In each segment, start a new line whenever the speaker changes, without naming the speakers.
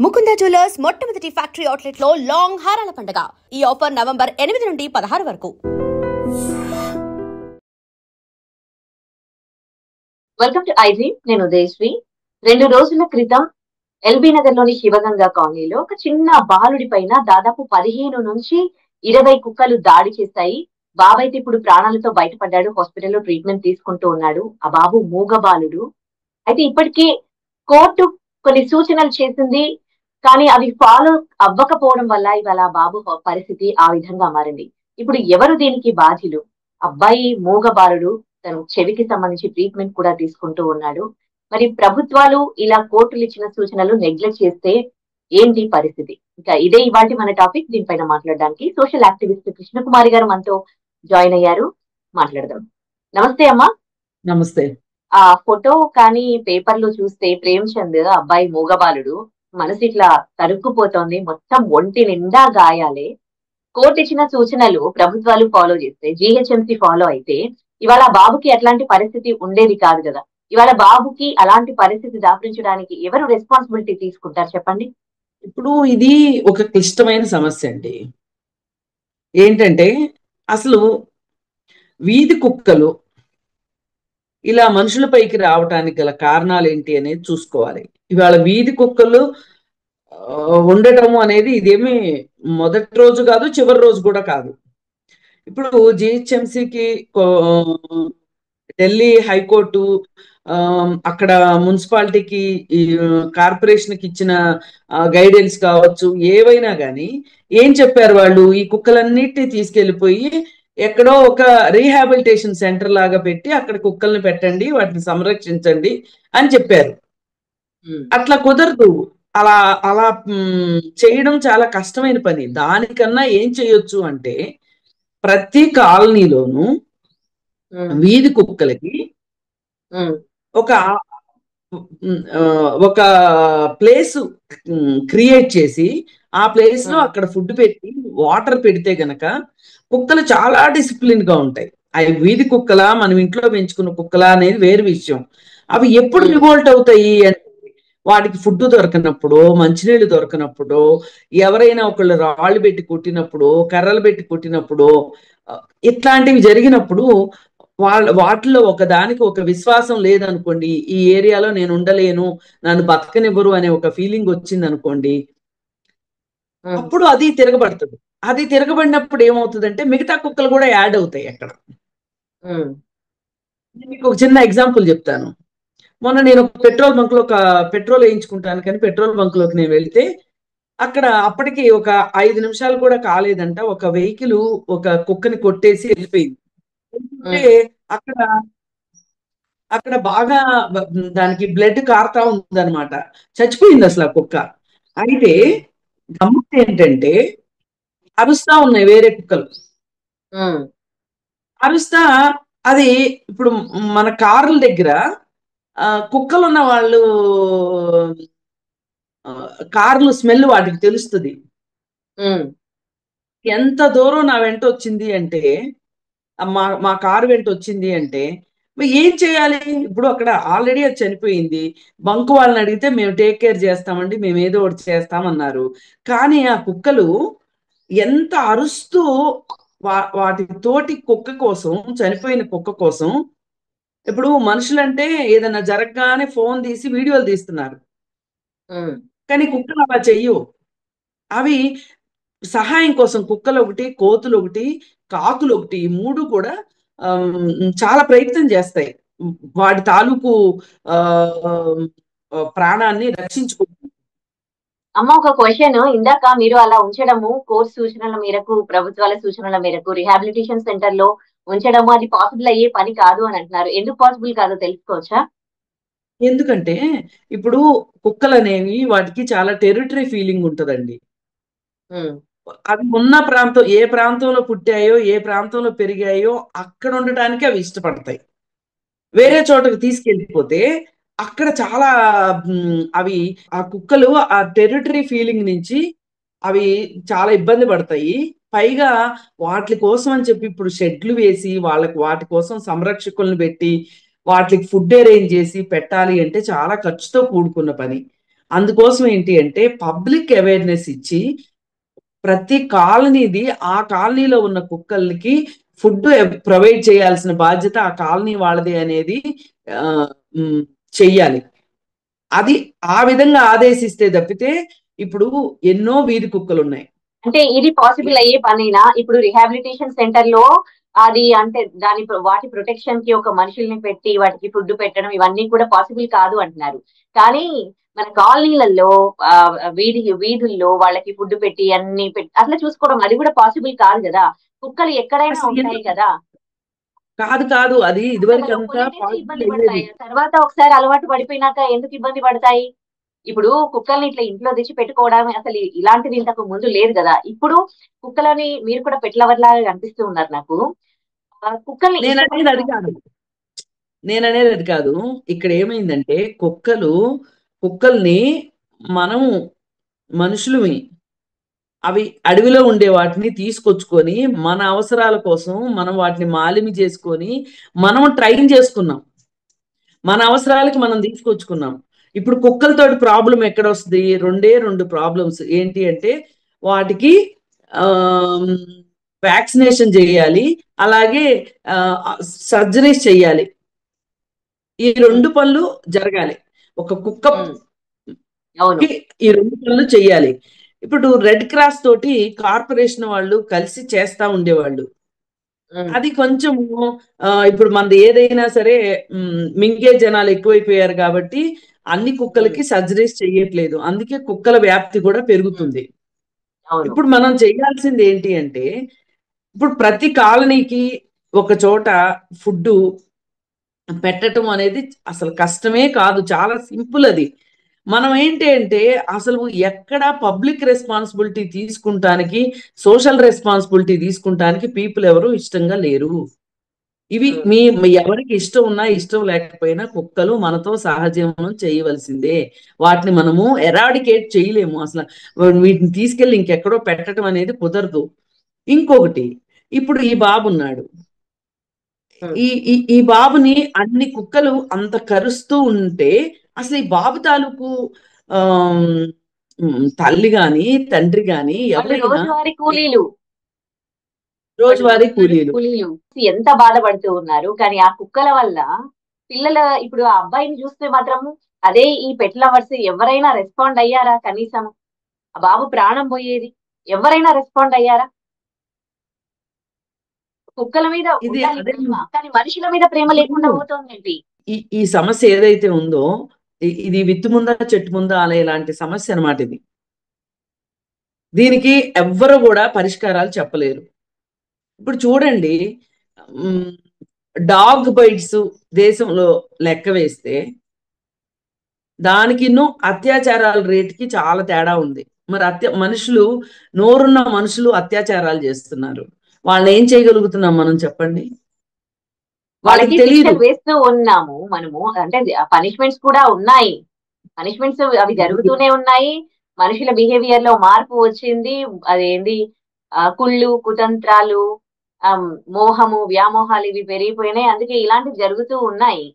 Mukunda jewellers మొట్టమొదటి factory outlet లో long హారాల పండుగ. ఈ ఆఫర్ నవంబర్ 8 నుండి 16 వరకు.
Welcome to IG. నేను ఉదయశ్రీ. 2 రోజుల క్రితం ఎల్బీ నగర్ లోని శివగంగా కాలనీలో ఒక చిన్న బాలుడి పైన దాదాపు 15 నుంచి 20 కుక్కలు దాడి చేశాయి. బాబైతే ఇప్పుడు ప్రాణాలతో బయటపడ్డాడు. హాస్పిటల్లో ట్రీట్మెంట్ తీసుకుంటూ ఉన్నాడు. ఆ బాబు మూగ బాలుడు. అయితే ఇప్పటికే కోర్టు కొన్ని సూచనలు చేసింది, కానీ అవి ఫాలో అవ్వకపోవడం వల్ల ఇవాళ బాబు పరిస్థితి ఆ విధంగా మారింది. ఇప్పుడు ఎవరు దీనికి బాధ్యులు? అబ్బాయి మూగ బాలుడు, తను చెవికి సంబంధించి ట్రీట్మెంట్ కూడా తీసుకుంటూ ఉన్నాడు. మరి ప్రభుత్వాలు ఇలా కోర్టులు ఇచ్చిన సూచనలు నెగ్లెక్ట్ చేస్తే ఏంటి పరిస్థితి? ఇంకా ఇదే ఇవాళ మన టాపిక్. దీనిపైన మాట్లాడడానికి సోషల్ యాక్టివిస్ట్ కృష్ణకుమారి గారు మనతో జాయిన్ అయ్యారు. మాట్లాడదాం. నమస్తే అమ్మా.
నమస్తే.
ఆ ఫోటో కానీ పేపర్ లో చూస్తే ప్రేమ్ చంద్ అబ్బాయి మూగబాలుడు మనసు ఇట్లా తరుక్కుపోతోంది. మొత్తం ఒంటి నిండా గాయాలే. కోర్టు ఇచ్చిన సూచనలు ప్రభుత్వాలు ఫాలో చేస్తే, జిహెచ్ఎంసీ ఫాలో అయితే ఇవాళ బాబుకి అట్లాంటి పరిస్థితి ఉండేది కాదు కదా. ఇవాళ బాబుకి అలాంటి పరిస్థితి దాపించడానికి ఎవరు రెస్పాన్సిబిలిటీ తీసుకుంటారు చెప్పండి?
ఇప్పుడు ఇది ఒక క్లిష్టమైన సమస్య అండి. ఏంటంటే అసలు వీధి కుక్కలు ఇలా మనుషులపైకి రావటానికి గల కారణాలు ఏంటి అనేది చూసుకోవాలి. ఇవాళ వీధి కుక్కలు ఉండటము అనేది ఇదేమి మొదటి రోజు కాదు, చివరి రోజు కూడా కాదు. ఇప్పుడు జిహెచ్ఎంసీకి ఢిల్లీ హైకోర్టు అక్కడ మున్సిపాలిటీకి కార్పొరేషన్కి ఇచ్చిన గైడెన్స్ కావచ్చు, ఏవైనా కానీ ఏం చెప్పారు వాళ్ళు? ఈ కుక్కలన్నిటినీ తీసుకెళ్లిపోయి ఎక్కడో ఒక రీహాబిలిటేషన్ సెంటర్ లాగా పెట్టి అక్కడ కుక్కల్ని పెట్టండి, వాటిని సంరక్షించండి అని చెప్పారు. అట్లా కుదరదు. అలా అలా చేయడం చాలా కష్టమైన పని. దానికన్నా ఏం చేయొచ్చు అంటే ప్రతి కాలనీలోనూ వీధి కుక్కలకి ఒక ఒక ప్లేస్ క్రియేట్ చేసి ఆ ప్లేస్ లో అక్కడ ఫుడ్ పెట్టి వాటర్ పెడితే గనక కుక్కలు చాలా డిసిప్లిన్ గా ఉంటాయి. అవి వీధి కుక్కలా మనం ఇంట్లో పెంచుకున్న కుక్కలా అనేది వేరు విషయం. అవి ఎప్పుడు రివోల్ట్ అవుతాయి అంటే వాటికి ఫుడ్ దొరకనప్పుడు, మంచినీళ్ళు దొరకనప్పుడు, ఎవరైనా ఒకళ్ళు రాళ్ళు పెట్టి కొట్టినప్పుడు, కర్రలు పెట్టి కొట్టినప్పుడు, ఇట్లాంటివి జరిగినప్పుడు వాటిలో ఒకదానికి ఒక విశ్వాసం లేదనుకోండి, ఈ ఏరియాలో నేను ఉండలేను, నన్ను బతకనివ్వరు అనే ఒక ఫీలింగ్ వచ్చింది అనుకోండి, అప్పుడు అది తిరగబడుతుంది. అది తిరగబడినప్పుడు ఏమవుతుందంటే మిగతా కుక్కలు కూడా యాడ్ అవుతాయి అక్కడ. మీకు ఒక చిన్న ఎగ్జాంపుల్ చెప్తాను. మొన్న నేను పెట్రోల్ బంక్ లో పెట్రోల్ వేయించుకుంటాను, కానీ పెట్రోల్ బంక్ లోకి నేను వెళ్తే అక్కడ అప్పటికి ఒక 5 నిమిషాలు కూడా కాలేదంట, ఒక వెహికల్ ఒక కుక్కని కొట్టేసి వెళ్ళిపోయింది. అక్కడ అక్కడ బాగా దానికి బ్లడ్ కారుతా ఉందన్నమాట. చచ్చిపోయింది అసలు ఆ కుక్క. అయితే గమ్మత్తు ఏంటంటే అరుస్తా ఉన్నాయి వేరే కుక్కలు. అరుస్తా అది ఇప్పుడు మన కార్ల దగ్గర కుక్కలు ఉన్న వాళ్ళు కార్లు స్మెల్ వాటికి తెలుస్తుంది. ఎంత దూరం నా వెంట వచ్చింది అంటే, మా కారు వెంట వచ్చింది అంటే ఏం చేయాలి? ఇప్పుడు అక్కడ ఆల్రెడీ అది చనిపోయింది. బంకు వాళ్ళని అడిగితే మేము టేక్ కేర్ చేస్తామండి, మేము ఏదో ఒకటి చేస్తామన్నారు. కానీ ఆ కుక్కలు ఎంత అరుస్తూ వాటి తోటి కుక్క కోసం, చనిపోయిన కుక్క కోసం, ఇప్పుడు మనుషులంటే ఏదైనా జరగగానే ఫోన్ తీసి వీడియోలు తీస్తున్నారు, కానీ కుక్కలు అలా చెయ్యవు. అవి సహాయం కోసం కుక్కలు ఒకటి, కోతులు ఒకటి, కాకులు ఒకటి, ఈ 3 కూడా చాలా ప్రయత్నం చేస్తాయి వాటి తాలూకు ప్రాణాన్ని రక్షించుకుంటాయి.
అమ్మ, ఒక క్వశ్చన్. ఇందాక మీరు అలా ఉంచడము కోర్టు సూచనల మేరకు, ప్రభుత్వాల సూచనల మేరకు రిహాబిలిటేషన్ సెంటర్ లో ఉంచడము అది పాసిబుల్ అయ్యే పని కాదు అని అంటున్నారు. ఎందుకు పాసిబుల్ కాదో తెలుసుకోవచ్చా?
ఎందుకంటే ఇప్పుడు కుక్కలు అనేవి వాటికి చాలా టెరిటరీ ఫీలింగ్ ఉంటుందండి. అవి ఉన్న ప్రాంతం, ఏ ప్రాంతంలో పుట్టాయో, ఏ ప్రాంతంలో పెరిగాయో అక్కడ ఉండటానికి అవి ఇష్టపడతాయి. వేరే చోటకు తీసుకెళ్ళిపోతే అక్కడ చాలా అవి ఆ కుక్కలు ఆ టెరిటరీ ఫీలింగ్ నుంచి అవి చాలా ఇబ్బంది పడతాయి. పైగా వాటి కోసం అని చెప్పి ఇప్పుడు షెడ్లు వేసి వాటి కోసం సంరక్షకులను పెట్టి వాటికి ఫుడ్ అరేంజ్ చేసి పెట్టాలి అంటే చాలా ఖర్చుతో కూడుకున్న పని. అందుకోసం ఏంటి అంటే పబ్లిక్ అవేర్నెస్ ఇచ్చి ప్రతి కాలనీది ఆ కాలనీలో ఉన్న కుక్కలకి ఫుడ్ ప్రొవైడ్ చేయాల్సిన బాధ్యత ఆ కాలనీ వాళ్ళది అనేది ఆ, ఉమ్, చెయ్యాలి. అది ఆ విధంగా ఆదేశిస్తే తప్పితే ఇప్పుడు ఎన్నో వీధి కుక్కలు ఉన్నాయి.
అంటే ఇది పాసిబుల్ అయ్యే పనేనా? ఇప్పుడు రిహాబిలిటేషన్ సెంటర్ లో అది అంటే వాటి ప్రొటెక్షన్ కి ఒక మనుషుల్ని పెట్టి వాటికి ఫుడ్ పెట్టడం ఇవన్నీ కూడా పాసిబుల్ కాదు అంటున్నారు. కానీ మన కాలనీలలో వీధుల్లో వాళ్ళకి ఫుడ్ పెట్టి అన్ని పెట్టి అట్లా చూసుకోవడం అది కూడా పాసిబుల్ కాదు కదా. కుక్కలు ఎక్కడైనా
అసలు
ఉంటాయి
ఎందుకు
కదా.
కాదు కాదు అది ఇదివరకు
అసలు
అంతా
కొన్ని డేస్
పాసిబుల్
ఇబ్బంది
అయ్యేది.
పడతాయి, తర్వాత ఒకసారి అలవాటు పడిపోయినాక ఎందుకు ఇబ్బంది పడతాయి? ఇప్పుడు కుక్కల్ని ఇట్లా ఇంట్లో తెచ్చి పెట్టుకోవడం అసలు ఇలాంటిది ఇంతకు ముందు లేదు కదా. ఇప్పుడు కుక్కలని మీరు కూడా పెట్ లవర్ లాగా కనిపిస్తూ ఉన్నారు నాకు. కుక్కల్ని
నేను అనేది అది
ఇష్టపడతారు.
కాదు నేను అనేది అది కాదు. ఇక్కడ ఏమైందంటే కుక్కల్ని మనం మనుషులమి అవి అడవిలో ఉండే వాటిని తీసుకొచ్చుకొని మన అవసరాల కోసం మనం వాటిని మాలిమి చేసుకొని మనం ట్రైన్ చేసుకున్నాం. మన అవసరాలకి మనం తీసుకొచ్చుకున్నాం. ఇప్పుడు కుక్కలతోటి ప్రాబ్లం ఎక్కడ వస్తుంది? రెండు ప్రాబ్లమ్స్ ఏంటి అంటే వాటికి వ్యాక్సినేషన్ చేయాలి, అలాగే సర్జరీస్ చేయాలి. ఈ రెండు పనులు జరగాలి. ఒక కుక్కకి
అవును.
ఈ రెండు పనులు చెయ్యాలి. ఇప్పుడు రెడ్ క్రాస్ తోటి కార్పొరేషన్ వాళ్ళు కలిసి చేస్తా ఉండేవాళ్ళు. అది కొంచెం ఇప్పుడు మనది ఏదైనా సరే మింగే జనాలు ఎక్కువైపోయారు కాబట్టి అన్ని కుక్కలకి సర్జరీస్ చెయ్యట్లేదు. అందుకే కుక్కల వ్యాప్తి కూడా పెరుగుతుంది.
అవును.
ఇప్పుడు మనం చేయాల్సింది ఏంటి అంటే ఇప్పుడు ప్రతి కాలనీకి ఒక చోట ఫుడ్ పెట్టడం అనేది అసలు కష్టమే కాదు, చాలా సింపుల్ అది. మనం ఏంటి అంటే అసలు ఎక్కడ పబ్లిక్ రెస్పాన్సిబిలిటీ తీసుకుంటానికి, సోషల్ రెస్పాన్సిబిలిటీ తీసుకుంటానికి పీపుల్ ఎవరు ఇష్టంగా లేరు. ఇవి ఎవరికి ఇష్టం ఉన్నా ఇష్టం లేకపోయినా కుక్కలు మనతో సహజీవనం చేయవలసిందే. వాటిని మనము ఎరాడికేట్ చేయలేము అసలు. వీటిని తీసుకెళ్ళి ఇంకెక్కడో పెట్టడం అనేది కుదరదు. ఇంకొకటి, ఇప్పుడు ఈ బాబు ఉన్నాడు. ఈ ఈ ఈ బాబుని అన్ని కుక్కలు అంత కరుస్తూ ఉంటే అసలు ఈ బాబు తాలూకు ఆ తల్లి గాని తండ్రి గాని
వాళ్ళు
ఎవరైనా
రోజువారీ కూలీలు.
రోజువారీ కూలీలు
ఎంత బాధపడుతూ ఉన్నారు. కానీ ఆ కుక్కల వల్ల పిల్లల ఇప్పుడు ఆ అబ్బాయిని చూస్తే మాత్రం అదే ఈ పెట్ లవర్స్ ఎవరైనా రెస్పాండ్ అయ్యారా? కనీసం ఆ బాబు ప్రాణం పోయేది ఎవరైనా రెస్పాండ్ అయ్యారా? కుక్కల మీద
ఇది
ఉండాలి
అదే
ప్రేమ, కానీ మనుషుల మీద ప్రేమ లేకుండా పోతుందేంటి?
ఈ సమస్య ఏదైతే ఉందో ఇది విత్తు ముందా చెట్టు ముందా అనే ఇలాంటి సమస్య అన్నమాట ఇది. దీనికి ఎవ్వరు కూడా పరిష్కారాలు చెప్పలేరు. ఇప్పుడు చూడండి, డాగ్ బైట్స్ దేశంలో లెక్క వేస్తే దానికిన్నూ అత్యాచారాల రేటుకి చాలా తేడా ఉంది. మరి నోరున్న మనుషులు అత్యాచారాలు చేస్తున్నారు. వాళ్ళని ఏం చేయగలుగుతున్నాం మనం చెప్పండి? వాళ్ళకి
వాళ్ళకి
తెలియదు.
శిక్షలు వేస్తూ ఉన్నాము మనము. అంటే పనిష్మెంట్స్ కూడా ఉన్నాయి. పనిష్మెంట్స్ అవి జరుగుతూనే ఉన్నాయి. మనుషుల బిహేవియర్ లో మార్పు వచ్చింది. అదేంది కుళ్ళు కుతంత్రాలు, మోహము వ్యామోహాలు ఇవి పెరిగిపోయినాయి. అందుకే ఇలాంటివి జరుగుతూ ఉన్నాయి.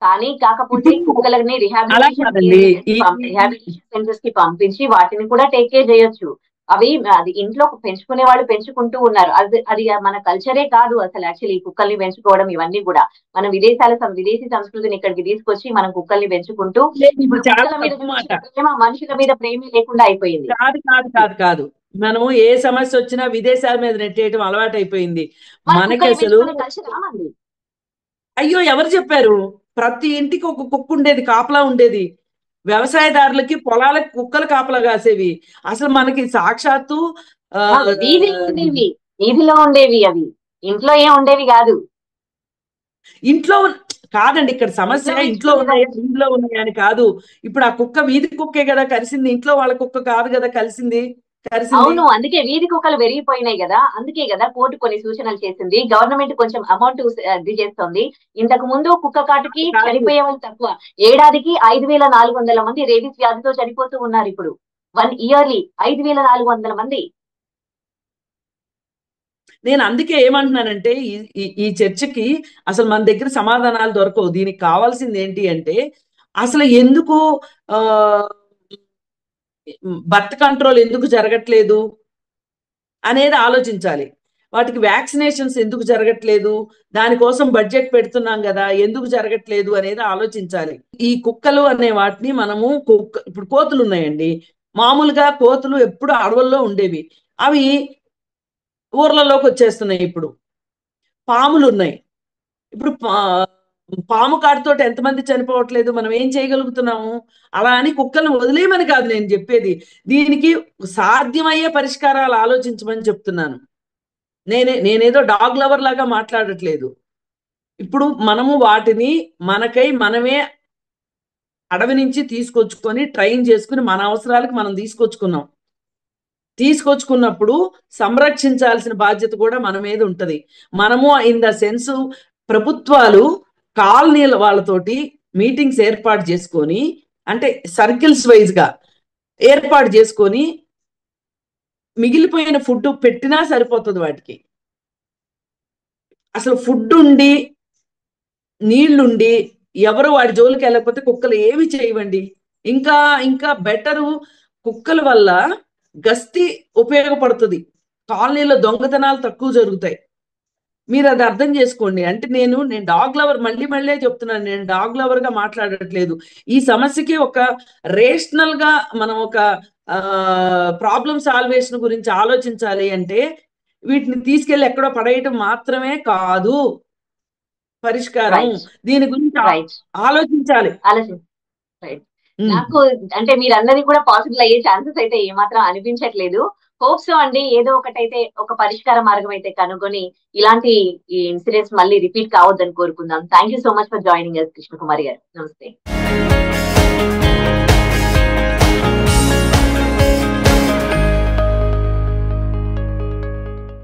కానీ కాకపోతే
ఇప్పుడు
కుక్కలని
అలా కాదండి.
రిహాబిలిటేషన్ సెంటర్స్ కి పంపించి వాటిని కూడా టేక్ కేర్ చేయొచ్చు. అవి అది ఇంట్లో పెంచుకునే వాళ్ళు పెంచుకుంటూ ఉన్నారు. అది మన కల్చరే కాదు అసలు. యాక్చువల్లీ కుక్కల్ని పెంచుకోవడం ఇవన్నీ కూడా మనం విదేశీ సంస్కృతిని ఇక్కడికి తీసుకొచ్చి మనం కుక్కల్ని పెంచుకుంటూ ఇప్పుడు
చాలా
కుక్కల మీద
తప్పు మాట.
చూపించిన ప్రేమ మనుషుల మీద ప్రేమే లేకుండా అయిపోయింది.
కాదు కాదు కాదు కాదు మనము ఏ సమస్య వచ్చినా విదేశాల మీద నెట్టేయటం అలవాటు అయిపోయింది
మన
మనకి.
కుక్కల్ని
అసలు
పెంచుకునే కల్చర్ రామంది.
అయ్యో ఎవరు చెప్పారు? ప్రతి ఇంటికి ఒక కుక్క ఉండేది, కాపలా ఉండేది. వ్యవసాయదారులకి పొలాలకి కుక్కలు కాపలా కాసేవి. అసలు మనకి సాక్షాత్తు ఆ,
వీధిలో ఉండేవి. వీధిలో ఉండేవి అవి. ఇంట్లో ఏం ఉండేవి కాదు.
ఇంట్లో కాదండి. ఇక్కడ సమస్య ఇంట్లో
పెంచుకునేదాన్ని.
ఉన్నాయా వీధిలో ఉన్నాయా అని కాదు. ఇప్పుడు ఆ కుక్క వీధి కుక్కే కదా కలిసింది, ఇంట్లో వాళ్ళ కుక్క కాదు కదా కలిసింది.
అవును, అందుకే వీధి కుక్కలు పెరిగిపోయినాయి కదా. అందుకే కదా కోర్టు కొన్ని సూచనలు చేసింది. గవర్నమెంట్ కొంచెం అమౌంట్ అది చేస్తుంది. ఇంతకు ముందు కుక్క కాటుకి
కాదు.
చనిపోయే వాళ్ళు తక్కువ. ఏడాదికి 5,400 మంది రేబీస్ వ్యాధితో చనిపోతూ ఉన్నారు. ఇప్పుడు ఇయర్లీ 5,400 మంది.
నేను అందుకే ఏమంటున్నానంటే ఈ చర్చకి అసలు మన దగ్గర సమాధానాలు దొరకవు. దీనికి కావాల్సింది ఏంటి అంటే అసలు ఎందుకు ఆ బర్త్ కంట్రోల్ ఎందుకు జరగట్లేదు అనేది ఆలోచించాలి. వాటికి వ్యాక్సినేషన్స్ ఎందుకు జరగట్లేదు, దానికోసం బడ్జెట్ పెడుతున్నాం కదా, ఎందుకు జరగట్లేదు అనేది ఆలోచించాలి. ఈ కుక్కలు అనే వాటిని మనము ఇప్పుడు కోతులు ఉన్నాయండి. మామూలుగా కోతులు ఎప్పుడు అడవుల్లో ఉండేవి, అవి ఊర్లలోకి వచ్చేస్తున్నాయి. ఇప్పుడు పాములు ఉన్నాయి. ఇప్పుడు పాము కాటుతోటి ఎంతమంది చనిపోవట్లేదు, మనం ఏం చేయగలుగుతున్నాము? అలా అని కుక్కలను వదిలేయమని కాదు నేను చెప్పేది, దీనికి సాధ్యమయ్యే పరిష్కారాలు ఆలోచించమని చెప్తున్నాను. నేనేదో డాగ్ లవర్ లాగా మాట్లాడట్లేదు. ఇప్పుడు మనము వాటిని మనకై మనమే అడవి నుంచి తీసుకొచ్చుకొని ట్రైన్ చేసుకుని మన అవసరాలకు మనం తీసుకొచ్చుకున్నప్పుడు సంరక్షించాల్సిన బాధ్యత కూడా మన మీద ఉంటది. మనము ఇన్ ద సెన్స్ ప్రభుత్వాలు కాలనీల వాళ్ళతోటి మీటింగ్స్ ఏర్పాటు చేసుకొని, అంటే సర్కిల్స్ వైజ్ గా ఏర్పాటు చేసుకొని మిగిలిపోయిన ఫుడ్ పెట్టినా సరిపోతుంది వాటికి. అసలు ఫుడ్ ఉండి నీళ్లుండి ఎవరు వాడి జోలికి వెళ్ళకపోతే కుక్కలు ఏమి చేయవండి. ఇంకా ఇంకా బెటరు, కుక్కల వల్ల గస్తీ ఉపయోగపడుతుంది, కాలనీలో దొంగతనాలు తక్కువ జరుగుతాయి. మీరు అది అర్థం చేసుకోండి. అంటే నేను డాగ్ లవర్, మళ్ళీ చెప్తున్నాను, నేను డాగ్ లవర్ గా మాట్లాడట్లేదు. ఈ సమస్యకి ఒక రేషనల్ గా మనం ఒక ప్రాబ్లం సాల్వేషన్ గురించి ఆలోచించాలి. అంటే వీటిని తీసుకెళ్లి ఎక్కడో పడేయటం మాత్రమే కాదు పరిష్కారం. దీని గురించి ఆలోచించాలి.
నాకు అంటే మీరు అన్నది కూడా పాసిబుల్ అయ్యే ఛాన్సెస్ అయితే ఏమాత్రం అనిపించట్లేదు. హోప్స్ అండి ఏదో ఒకటైతే, ఒక పరిష్కార మార్గం అయితే కనుగొని ఇలాంటి ఇన్సిడెంట్స్ మళ్ళీ రిపీట్ కావద్దని కోరుకుందాం. Thank you so much for joining us, Krishnakumari గారు. నమస్తే.